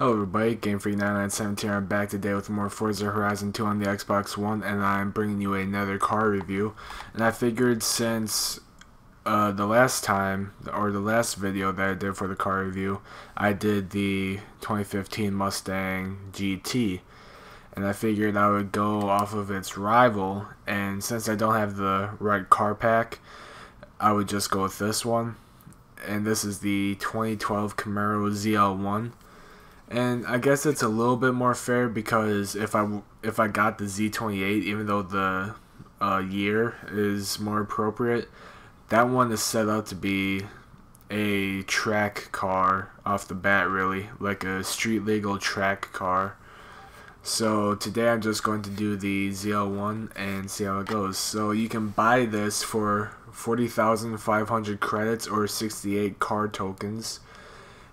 Hello everybody, GameFreak9917 here. I'm back today with more Forza Horizon 2 on the Xbox One, and I'm bringing you another car review. And I figured since the last time, or the last video that I did for the car review, I did the 2015 Mustang GT. And I figured I would go off of its rival, and since I don't have the right car pack, I would just go with this one. And this is the 2012 Camaro ZL1. And I guess it's a little bit more fair because if I got the Z28, even though the year is more appropriate, that one is set up to be a track car off the bat, really, like a street legal track car. So today I'm just going to do the ZL1 and see how it goes. So you can buy this for 40,500 credits or 68 car tokens.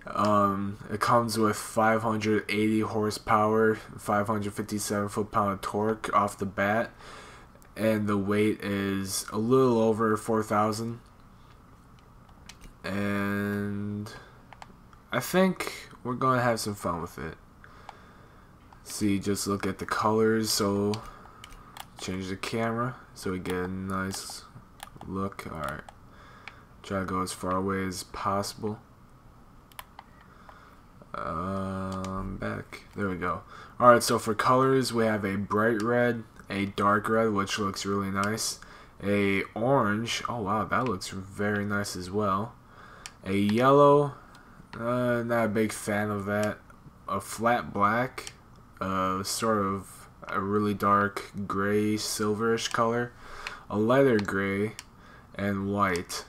It comes with 580 horsepower, 557 foot-pound of torque off the bat, and the weight is a little over 4,000. And I think we're gonna have some fun with it. See, just look at the colors. So change the camera so we get a nice look. Alright, try to go as far away as possible. Back. There we go. Alright, so for colors, we have a bright red, a dark red, which looks really nice, a orange, oh wow, that looks very nice as well, a yellow, not a big fan of that, a flat black, sort of a really dark gray, silverish color, a lighter gray, and white.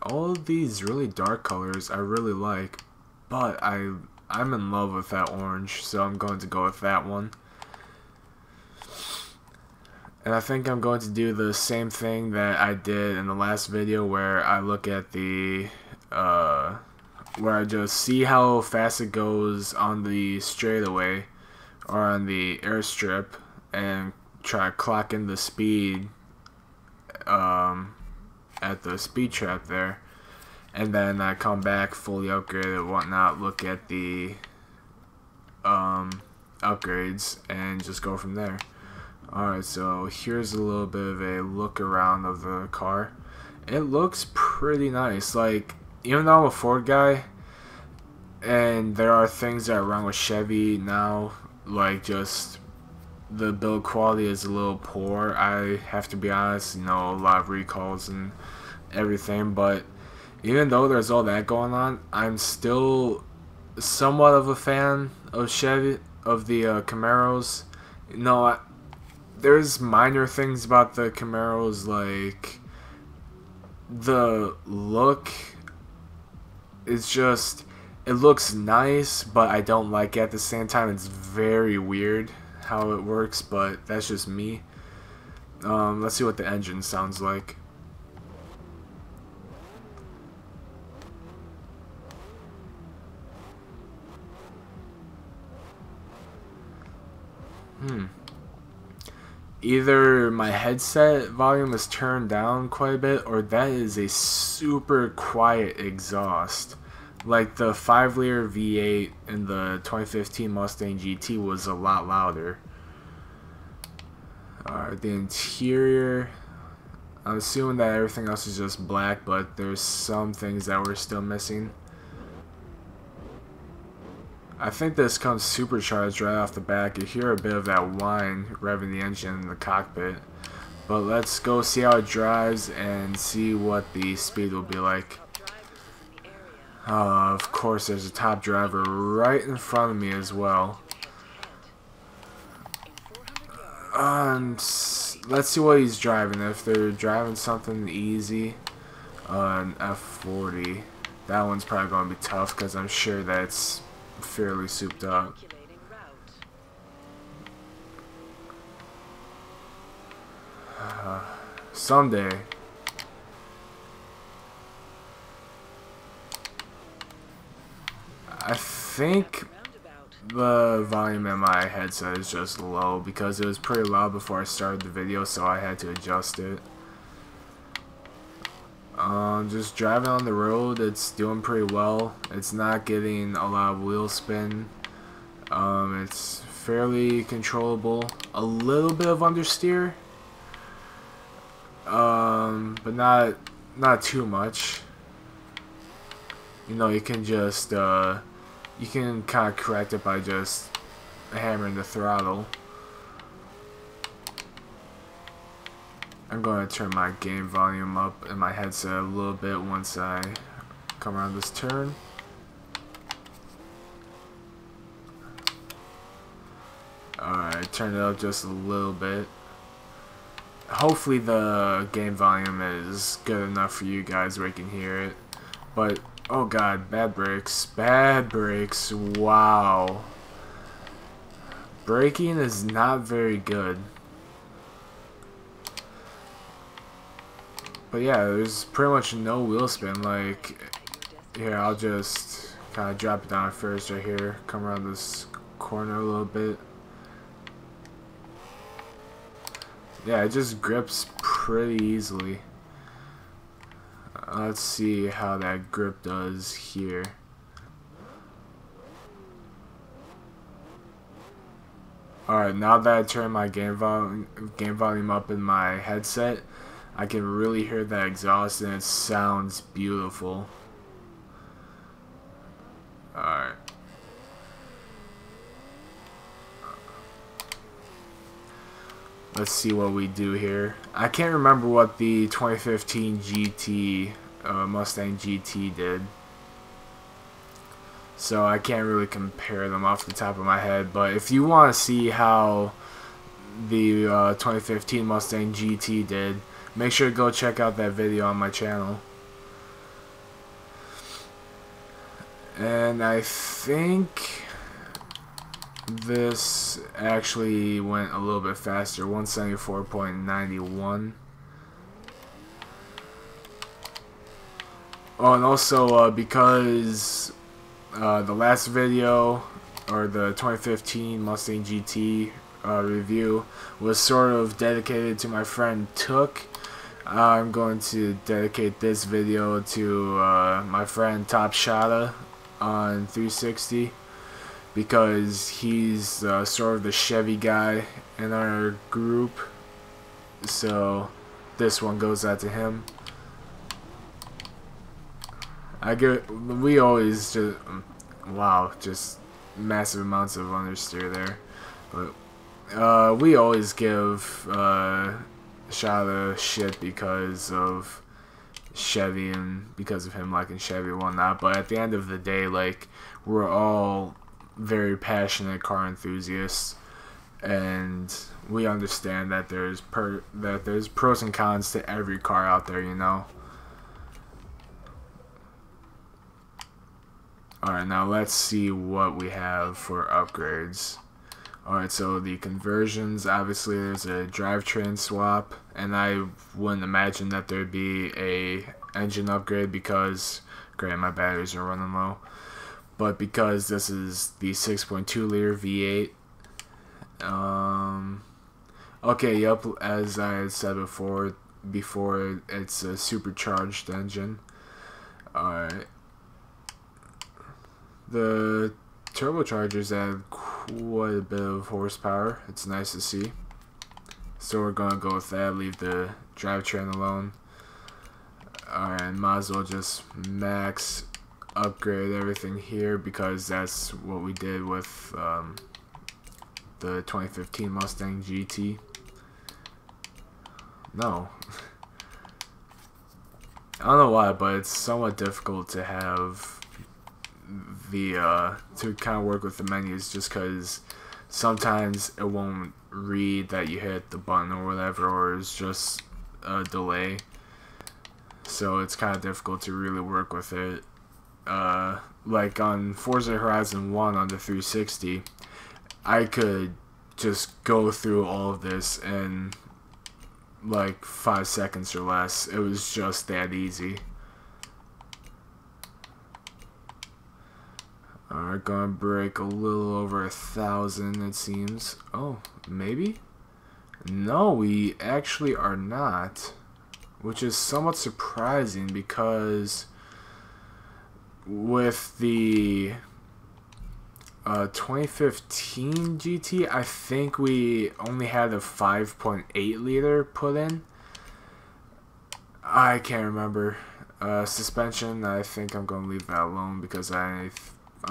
All of these really dark colors I really like, but I'm in love with that orange, so I'm going to go with that one. And I think I'm going to do the same thing that I did in the last video, where I look at the where I just see how fast it goes on the straightaway or on the airstrip, and try to clock in the speed at the speed trap there. And then I come back fully upgraded and whatnot, look at the upgrades, and just go from there. Alright, so here's a little bit of a look around of the car. It looks pretty nice. Like, even though I'm a Ford guy, and there are things that are wrong with Chevy now, like just the build quality is a little poor. I have to be honest, you know, a lot of recalls and everything, but even though there's all that going on, I'm still somewhat of a fan of Chevy, of the Camaros. You know, there's minor things about the Camaros, like the look is just, it looks nice, but I don't like it at the same time. It's very weird how it works, but that's just me. Let's see what the engine sounds like. Either my headset volume is turned down quite a bit, or that is a super quiet exhaust. Like the 5-liter V8 in the 2015 Mustang GT was a lot louder. Alright, the interior, I'm assuming that everything else is just black, but there's some things that we're still missing. I think this comes supercharged right off the back. You hear a bit of that whine revving the engine in the cockpit. But let's go see how it drives and see what the speed will be like. Of course, there's a top driver right in front of me as well. Let's see what he's driving. If they're driving something easy, an F40, that one's probably going to be tough because I'm sure that's fairly souped up. Someday. I think the volume in my headset is just low because it was pretty loud before I started the video, so I had to adjust it. Just driving on the road, it's doing pretty well. It's not getting a lot of wheel spin. It's fairly controllable. A little bit of understeer, but not too much. You know, you can just you can kind of correct it by just hammering the throttle. I'm going to turn my game volume up in my headset a little bit once I come around this turn. Alright, turn it up just a little bit. Hopefully the game volume is good enough for you guys where you can hear it. But, oh god, bad brakes. Bad brakes. Wow. Braking is not very good. But yeah, there's pretty much no wheel spin. Like, here, I'll just kind of drop it down first right here. Come around this corner a little bit. Yeah, it just grips pretty easily. Let's see how that grip does here. Alright, now that I turn my game volume up in my headset, I can really hear that exhaust and it sounds beautiful. Alright. Let's see what we do here. I can't remember what the 2015 GT, Mustang GT did. So I can't really compare them off the top of my head. But if you want to see how the 2015 Mustang GT did, make sure to go check out that video on my channel. And I think this actually went a little bit faster, 174.91. Oh, and also because the last video, or the 2015 Mustang GT review, was sort of dedicated to my friend Took, I'm going to dedicate this video to my friend Top Shotta on 360, because he's sort of the Chevy guy in our group. So this one goes out to him. We always just, wow, just massive amounts of understeer there. But we always give Shotta shit because of Chevy and because of him liking Chevy and whatnot. But at the end of the day, like, we're all very passionate car enthusiasts, and we understand that there's pros and cons to every car out there, you know. Alright, now let's see what we have for upgrades. Alright, so the conversions, obviously there's a drivetrain swap, and I wouldn't imagine that there'd be a engine upgrade because, great, my batteries are running low. But because this is the 6.2 liter V8, okay, yep, as I had said before, it's a supercharged engine. Alright. The turbochargers add quite a bit of horsepower. It's nice to see. So we're going to go with that, leave the drivetrain alone. Alright, might as well just max upgrade everything here, because that's what we did with the 2015 Mustang GT. No. I don't know why, but it's somewhat difficult to have the to kind of work with the menus, just because sometimes it won't read that you hit the button or whatever, or it's just a delay. So it's kind of difficult to really work with it. Like on Forza Horizon 1 on the 360, I could just go through all of this in like 5 seconds or less. It was just that easy. Alright, gonna break a little over 1,000, it seems. Oh, maybe? No, we actually are not. which is somewhat surprising because with the 2015 GT, I think we only had a 5.8 liter put in. I can't remember. Suspension, I think I'm gonna leave that alone because I'm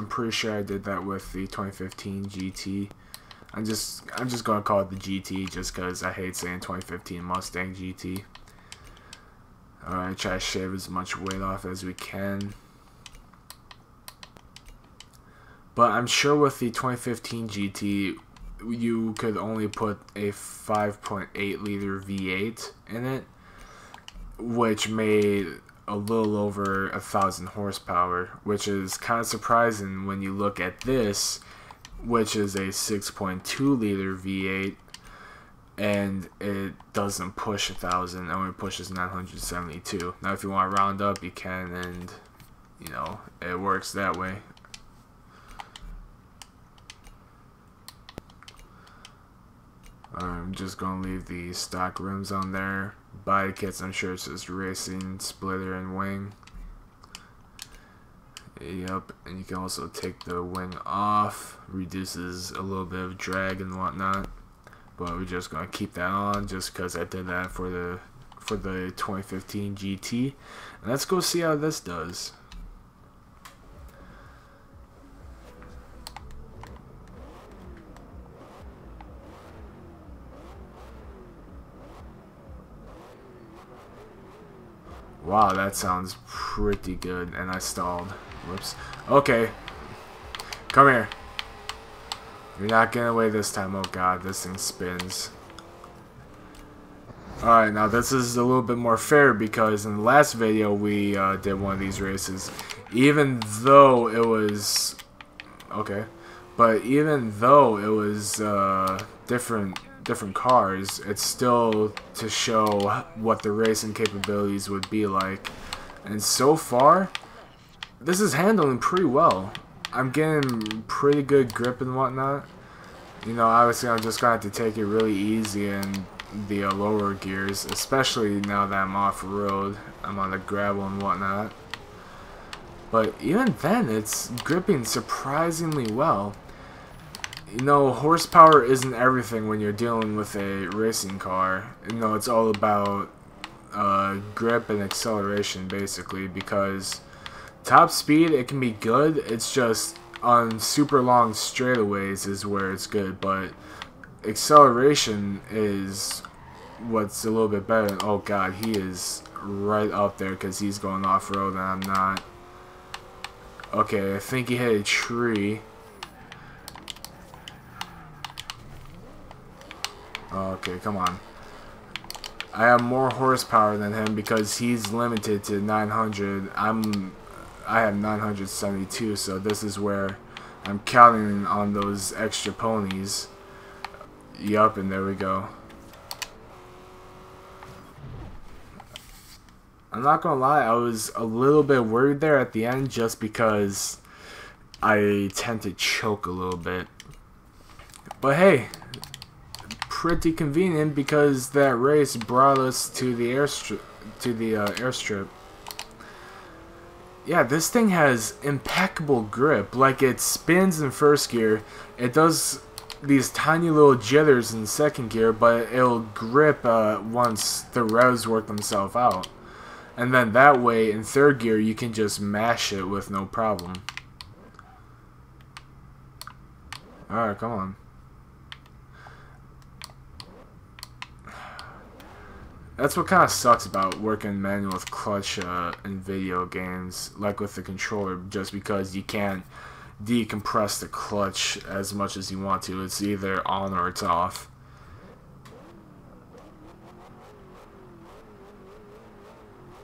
pretty sure I did that with the 2015 GT. I'm just gonna call it the GT just because I hate saying 2015 Mustang GT. Alright, try to shave as much weight off as we can. But I'm sure with the 2015 GT, you could only put a 5.8 liter V8 in it, which made a little over 1,000 horsepower, which is kind of surprising when you look at this, which is a 6.2 liter V8, and it doesn't push 1,000, it only pushes 972. Now if you want to round up, you can, and you know, it works that way. I'm just gonna leave the stock rims on there. Body kits, I'm sure it's just racing, splitter, and wing. Yep, and you can also take the wing off. Reduces a little bit of drag and whatnot. But we're just gonna keep that on just because I did that for the 2015 GT. And let's go see how this does. Wow, that sounds pretty good, and I stalled. Whoops. Okay. Come here. You're not getting away this time. Oh god, this thing spins. Alright, now this is a little bit more fair because in the last video we did one of these races. Even though it was... Okay. But even though it was different cars, it's still to show what the racing capabilities would be like. And so far, this is handling pretty well. I'm getting pretty good grip and whatnot. You know, obviously I'm just gonna have to take it really easy in the lower gears, especially now that I'm off-road. I'm on the gravel and whatnot. But even then, it's gripping surprisingly well. You know, horsepower isn't everything when you're dealing with a racing car. You know, it's all about grip and acceleration, basically, because top speed, it can be good. It's just on super long straightaways is where it's good, but acceleration is what's a little bit better. Oh god, he is right up there because he's going off-road and I'm not. Okay, I think he hit a tree. Okay, come on. I have more horsepower than him because he's limited to 900. I have 972, so this is where I'm counting on those extra ponies. Yup, and there we go. I'm not gonna lie, I was a little bit worried there at the end just because I tend to choke a little bit. But hey, pretty convenient because that race brought us to the airstrip. Yeah, this thing has impeccable grip. Like, it spins in first gear, it does these tiny little jitters in second gear, but it'll grip once the revs work themselves out. And then that way, in third gear, you can just mash it with no problem. Alright, come on. That's what kind of sucks about working manual with clutch in video games, like with the controller, just because you can't decompress the clutch as much as you want to. It's either on or it's off.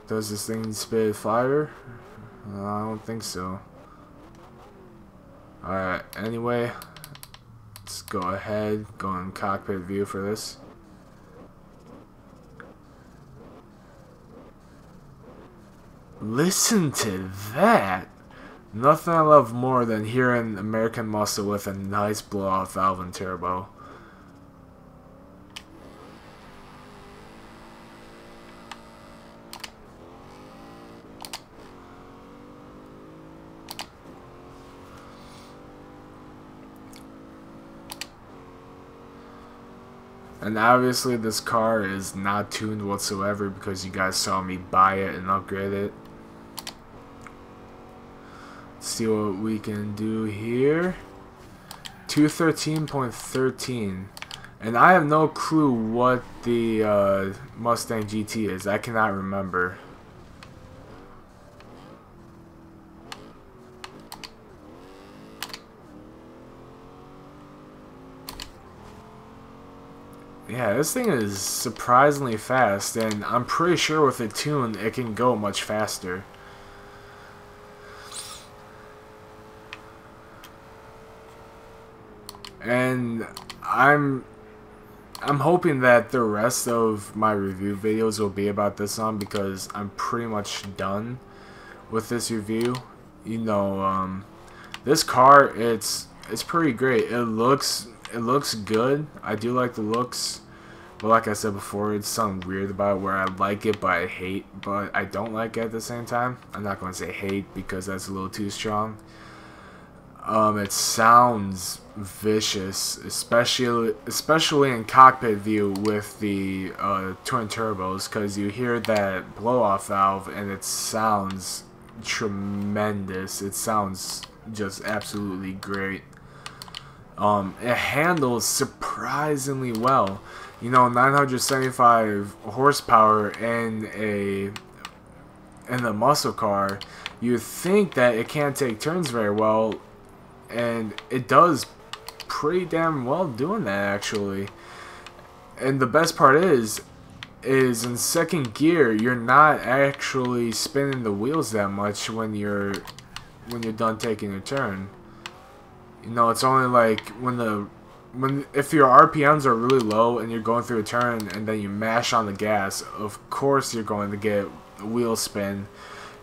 Does this thing spit fire? I don't think so. Alright, anyway, let's go ahead, go in cockpit view for this. Listen to that! Nothing I love more than hearing American muscle with a nice blow-off valve and turbo. And obviously this car is not tuned whatsoever because you guys saw me buy it and upgrade it. Let's see what we can do here. 213.13. And I have no clue what the Mustang GT is. I cannot remember. Yeah, this thing is surprisingly fast, and I'm pretty sure with a tune it can go much faster. And I'm hoping that the rest of my review videos will be about this one, because I'm pretty much done with this review. You know, this car, it's pretty great. It looks good. I do like the looks, but like I said before, it's something weird about it where I like it but I don't like it at the same time. I'm not going to say hate because that's a little too strong. It sounds vicious, especially in cockpit view with the twin turbos, because you hear that blow-off valve and it sounds tremendous. It sounds just absolutely great. It handles surprisingly well. You know, 975 horsepower in a muscle car. You'd think that it can't take turns very well, and it does pretty damn well doing that, actually. And the best part is in second gear, you're not actually spinning the wheels that much when you're done taking a turn. You know, it's only like if your RPMs are really low and you're going through a turn and then you mash on the gas, of course you're going to get wheel spin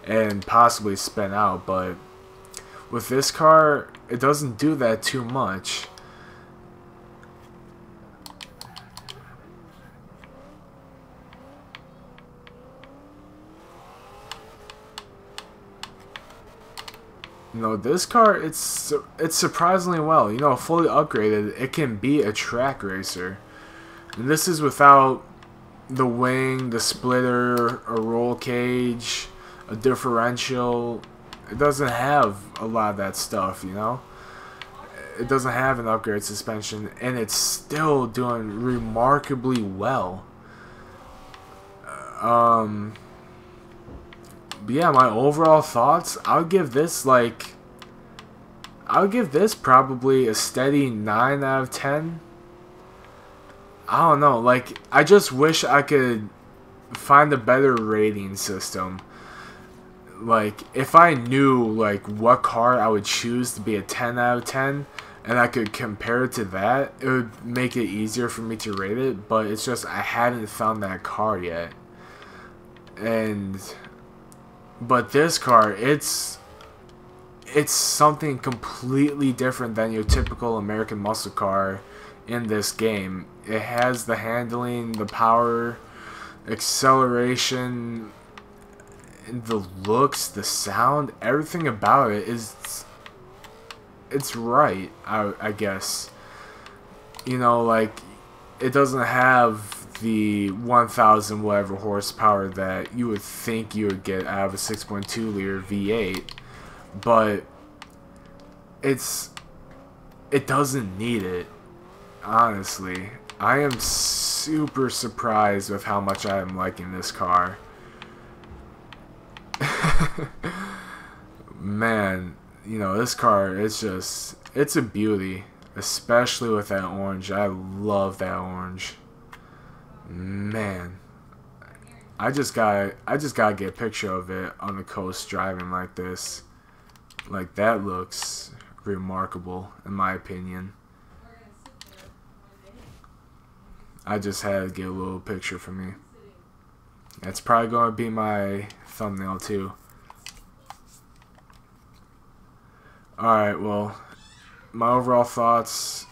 and possibly spin out. But with this car, it doesn't do that too much. You know, this car, it's surprisingly well. You know, fully upgraded, it can be a track racer. And this is without the wing, the splitter, a roll cage, a differential. It doesn't have a lot of that stuff, you know. It doesn't have an upgrade suspension, and it's still doing remarkably well. But yeah, my overall thoughts, I would give this probably a steady 9 out of 10. I don't know, like, I just wish I could find a better rating system. Like, if I knew, like, what car I would choose to be a 10 out of 10, and I could compare it to that, it would make it easier for me to rate it, but it's just, I hadn't found that car yet. But this car, it's something completely different than your typical American muscle car in this game. It has the handling, the power, acceleration, the looks, the sound, everything about it it's right, I guess. You know, like, it doesn't have the 1,000 whatever horsepower that you would think you would get out of a 6.2 liter V8, but it doesn't need it. Honestly, I am super surprised with how much I am liking this car. Man, you know, this car, it's a beauty, especially with that orange. I love that orange. Man, I just gotta get a picture of it on the coast driving like this. Like, that looks remarkable in my opinion. I just had to get a little picture for me. That's probably going to be my thumbnail too. Alright, well, my overall thoughts,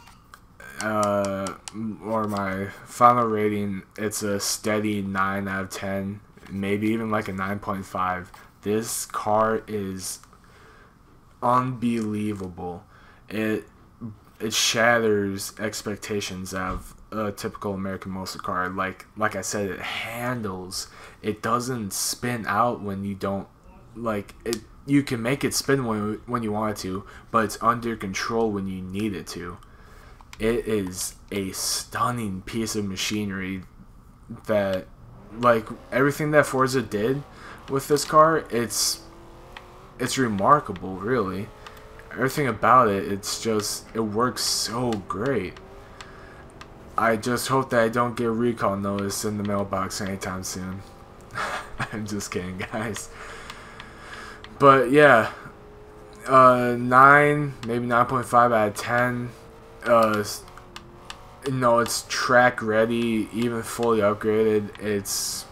or my final rating, it's a steady 9 out of 10, maybe even like a 9.5. This car is unbelievable. it shatters expectations of a typical American muscle car. Like I said, it handles. It doesn't spin out when you don't like it. You can make it spin when you want it to, but it's under control when you need it to. It is a stunning piece of machinery that, like, everything that Forza did with this car, it's remarkable, really. Everything about it, it works so great. I just hope that I don't get recall notice in the mailbox anytime soon. I'm just kidding, guys. But yeah, 9, maybe 9.5 out of 10. It's track ready, even fully upgraded. It's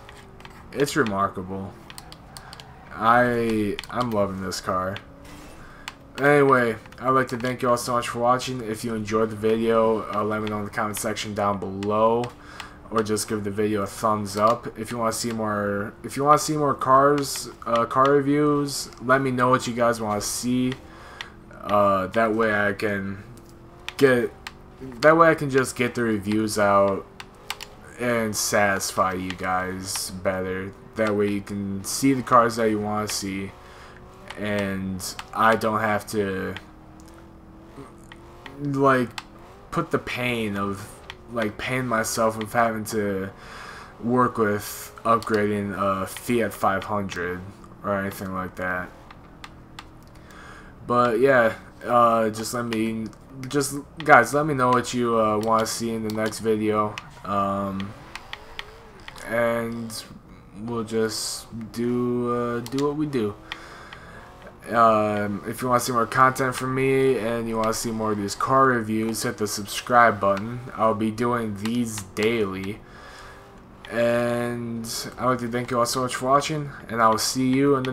remarkable. I'm loving this car. Anyway, I'd like to thank you all so much for watching. If you enjoyed the video, let me know in the comment section down below, or just give the video a thumbs up. If you want to see more, car reviews, let me know what you guys want to see. That way I can just get the reviews out and satisfy you guys better. That way you can see the cars that you want to see, and I don't have to like put the pain of paying myself with having to work with upgrading a Fiat 500 or anything like that. But yeah, guys, let me know what you want to see in the next video, and we'll just do what we do. If you want to see more content from me and you want to see more of these car reviews, hit the subscribe button. I'll be doing these daily. And I'd like to thank you all so much for watching, and I will see you in the next